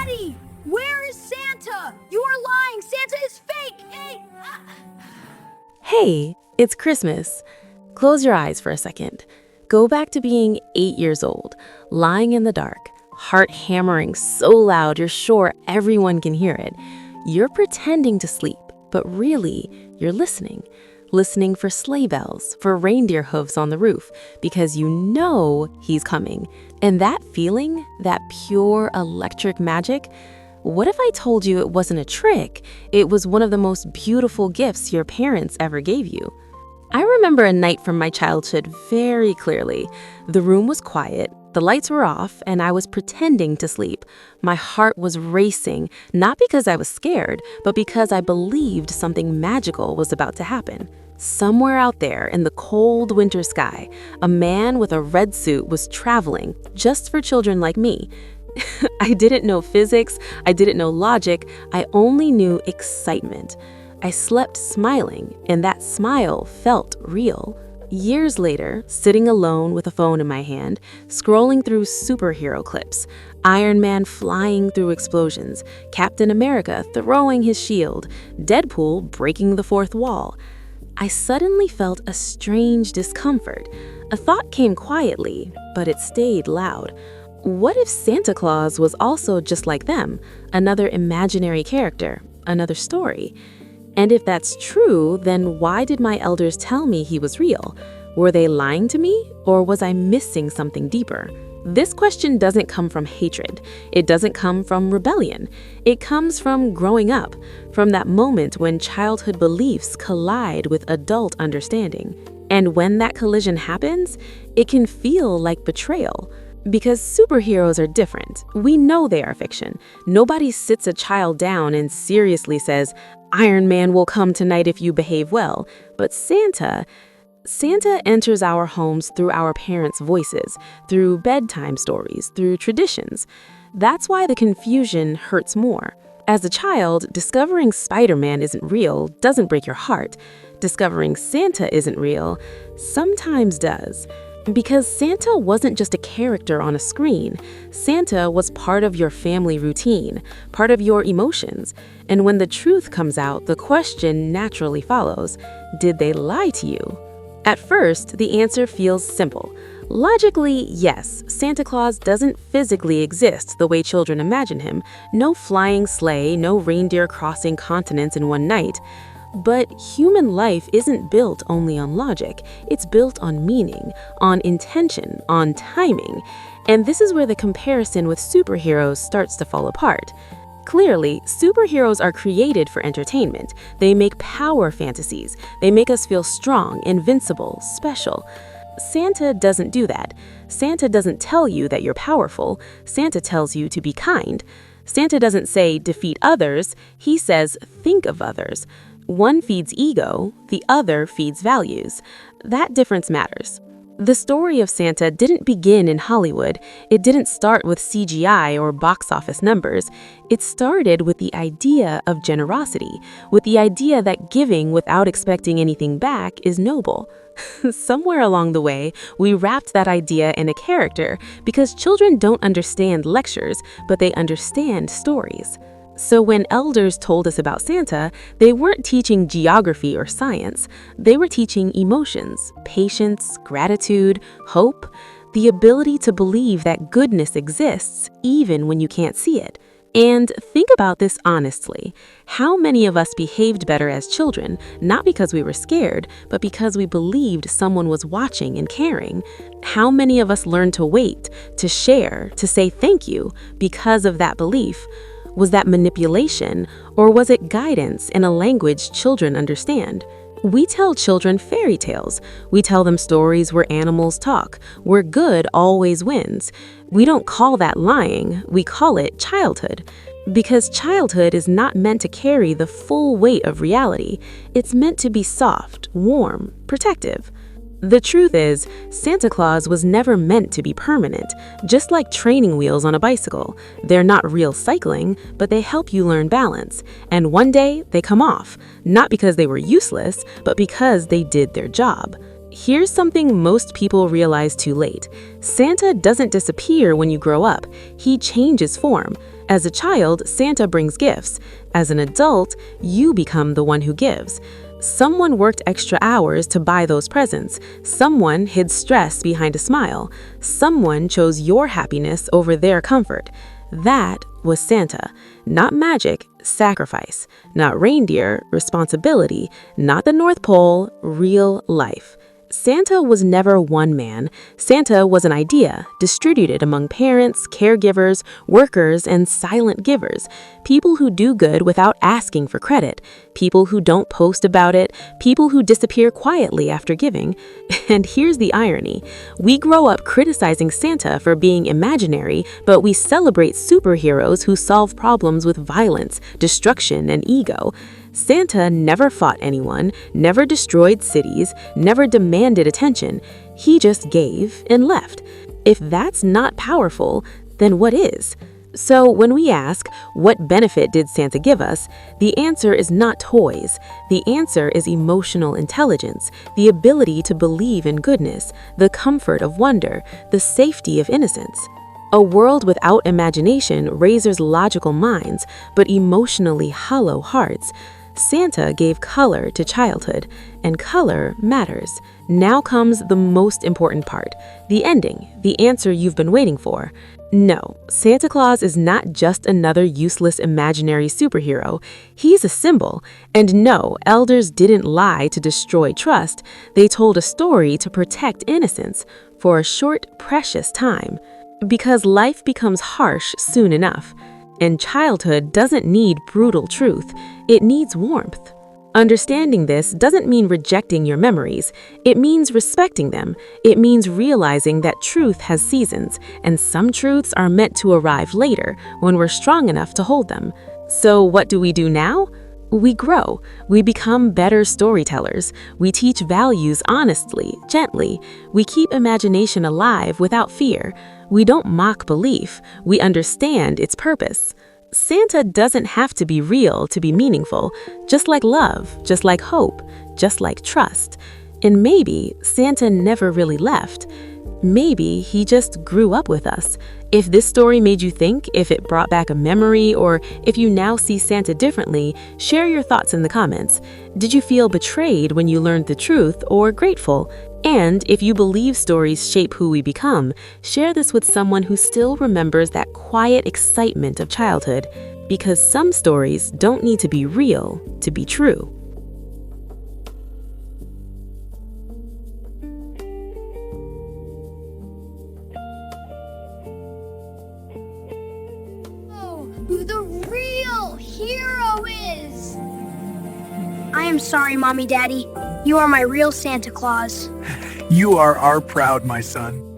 Daddy! Where is Santa? You are lying! Santa is fake! Hey, it's Christmas. Close your eyes for a second. Go back to being 8 years old, lying in the dark, heart hammering so loud you're sure everyone can hear it. You're pretending to sleep, but really, you're listening. Listening for sleigh bells, for reindeer hooves on the roof, because you know he's coming. And that feeling, that pure electric magic, what if I told you it wasn't a trick? It was one of the most beautiful gifts your parents ever gave you. I remember a night from my childhood very clearly. The room was quiet, the lights were off, and I was pretending to sleep. My heart was racing, not because I was scared, but because I believed something magical was about to happen. Somewhere out there in the cold winter sky, a man with a red suit was traveling just for children like me. I didn't know physics, I didn't know logic, I only knew excitement. I slept smiling, and that smile felt real. Years later, sitting alone with a phone in my hand, scrolling through superhero clips, Iron Man flying through explosions, Captain America throwing his shield, Deadpool breaking the fourth wall, I suddenly felt a strange discomfort. A thought came quietly, but it stayed loud. What if Santa Claus was also just like them, another imaginary character, another story? And if that's true, then why did my elders tell me he was real? Were they lying to me, or was I missing something deeper? This question doesn't come from hatred. It doesn't come from rebellion. It comes from growing up, from that moment when childhood beliefs collide with adult understanding. And when that collision happens, it can feel like betrayal. Because superheroes are different. We know they are fiction. Nobody sits a child down and seriously says, Iron Man will come tonight if you behave well. But Santa enters our homes through our parents' voices, through bedtime stories, through traditions. That's why the confusion hurts more. As a child, discovering Spider-Man isn't real doesn't break your heart. Discovering Santa isn't real sometimes does. Because Santa wasn't just a character on a screen. Santa was part of your family routine, part of your emotions. And when the truth comes out, the question naturally follows, did they lie to you? At first, the answer feels simple. Logically, yes, Santa Claus doesn't physically exist the way children imagine him. No flying sleigh, no reindeer crossing continents in one night. But human life isn't built only on logic. It's built on meaning, on intention, on timing. And this is where the comparison with superheroes starts to fall apart. Clearly, superheroes are created for entertainment. They make power fantasies. They make us feel strong, invincible, special. Santa doesn't do that. Santa doesn't tell you that you're powerful. Santa tells you to be kind. Santa doesn't say defeat others. He says think of others. One feeds ego, the other feeds values. That difference matters. The story of Santa didn't begin in Hollywood. It didn't start with CGI or box office numbers. It started with the idea of generosity, with the idea that giving without expecting anything back is noble. Somewhere along the way, we wrapped that idea in a character because children don't understand lectures, but they understand stories. So when elders told us about Santa, they weren't teaching geography or science. They were teaching emotions, patience, gratitude, hope, the ability to believe that goodness exists even when you can't see it. And think about this honestly. How many of us behaved better as children, not because we were scared, but because we believed someone was watching and caring? How many of us learned to wait, to share, to say thank you because of that belief? Was that manipulation, or was it guidance in a language children understand? We tell children fairy tales. We tell them stories where animals talk, where good always wins. We don't call that lying, we call it childhood. Because childhood is not meant to carry the full weight of reality. It's meant to be soft, warm, protective. The truth is, Santa Claus was never meant to be permanent, just like training wheels on a bicycle. They're not real cycling, but they help you learn balance. And one day, they come off, not because they were useless, but because they did their job. Here's something most people realize too late. Santa doesn't disappear when you grow up. He changes form. As a child, Santa brings gifts. As an adult, you become the one who gives. Someone worked extra hours to buy those presents. Someone hid stress behind a smile. Someone chose your happiness over their comfort. That was Santa. Not magic, sacrifice. Not reindeer, responsibility. Not the North Pole, real life. Santa was never one man. Santa was an idea, distributed among parents, caregivers, workers, and silent givers. People who do good without asking for credit. People who don't post about it. People who disappear quietly after giving. And here's the irony. We grow up criticizing Santa for being imaginary, but we celebrate superheroes who solve problems with violence, destruction, and ego. Santa never fought anyone, never destroyed cities, never demanded attention. He just gave and left. If that's not powerful, then what is? So when we ask, what benefit did Santa give us? The answer is not toys. The answer is emotional intelligence, the ability to believe in goodness, the comfort of wonder, the safety of innocence. A world without imagination raises logical minds, but emotionally hollow hearts. Santa gave color to childhood, and color matters. Now comes the most important part, the ending, the answer you've been waiting for. No, Santa Claus is not just another useless imaginary superhero. He's a symbol. And no, elders didn't lie to destroy trust. They told a story to protect innocence for a short, precious time. Because life becomes harsh soon enough. And childhood doesn't need brutal truth, it needs warmth. Understanding this doesn't mean rejecting your memories. It means respecting them. It means realizing that truth has seasons, and some truths are meant to arrive later when we're strong enough to hold them. So what do we do now? We grow. We become better storytellers. We teach values honestly, gently. We keep imagination alive without fear. We don't mock belief. We understand its purpose. Santa doesn't have to be real to be meaningful, just like love, just like hope, just like trust. And maybe Santa never really left. Maybe he just grew up with us. If this story made you think, if it brought back a memory, or if you now see Santa differently, share your thoughts in the comments. Did you feel betrayed when you learned the truth, or grateful? And if you believe stories shape who we become, share this with someone who still remembers that quiet excitement of childhood, because some stories don't need to be real to be true. Who the real hero is. I am sorry, Mommy, Daddy. You are my real Santa Claus. You are our proud, my son.